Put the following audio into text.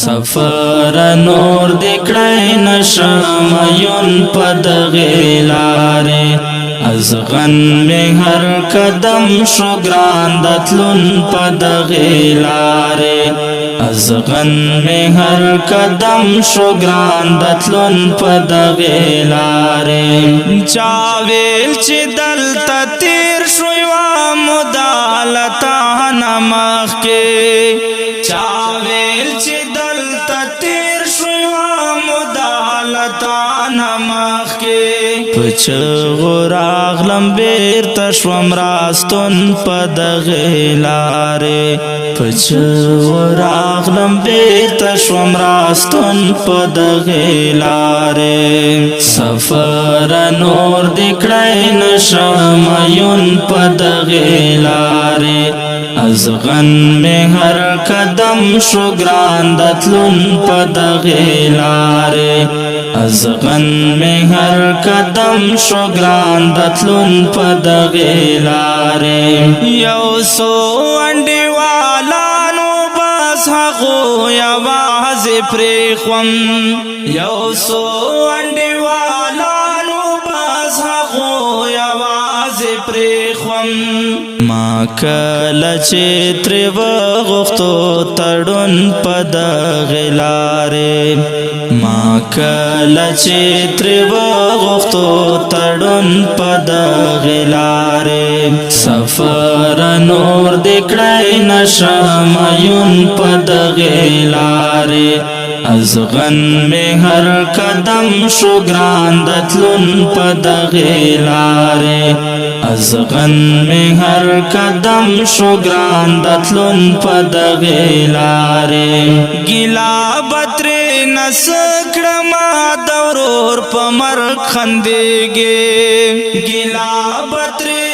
سفر نور دکړای نشم یون پدغه لارې ازغن می هر قدم شو ګران دتلون پدغه لارې ازغن می هر قدم شو ګران دتلون پدغه لارې چا ویل چې دلته تیر شو وا مدالتا نمخ کې چا ویل چې دلته تیر شو وا مدالتا نمخ کې پچ غراغلم بیرته شوم راستون پدغه لارې پچ غراغلم بیرته شوم راستون پدغه لارې سفر نور دکړای نشم یون پدغه لارې ازغن می هر قدم شو ګران دتلون پدغه لارې ازغن می هر قدم شو ګران دتلون پدغه لارې یو سو انډیوالانو بس هغو یوازې پرېښوم یو سو انډیوالانو بس هغو یوازې پرېښوم ما کله چې ترې وغوښتو تړون پدغه لارې ما کله چې ترې وغوښتو تړون پدغه لارې سفر نور دکړای نشم یون پدغه لارې ازغن می هر قدم شو ګران دتلون پدغه لارې ازغن می هر قدم شو ګران دتلون پدغه لارې ګیلا بترې نسکړم دورور په مرګ خندېږي ګیلا بترې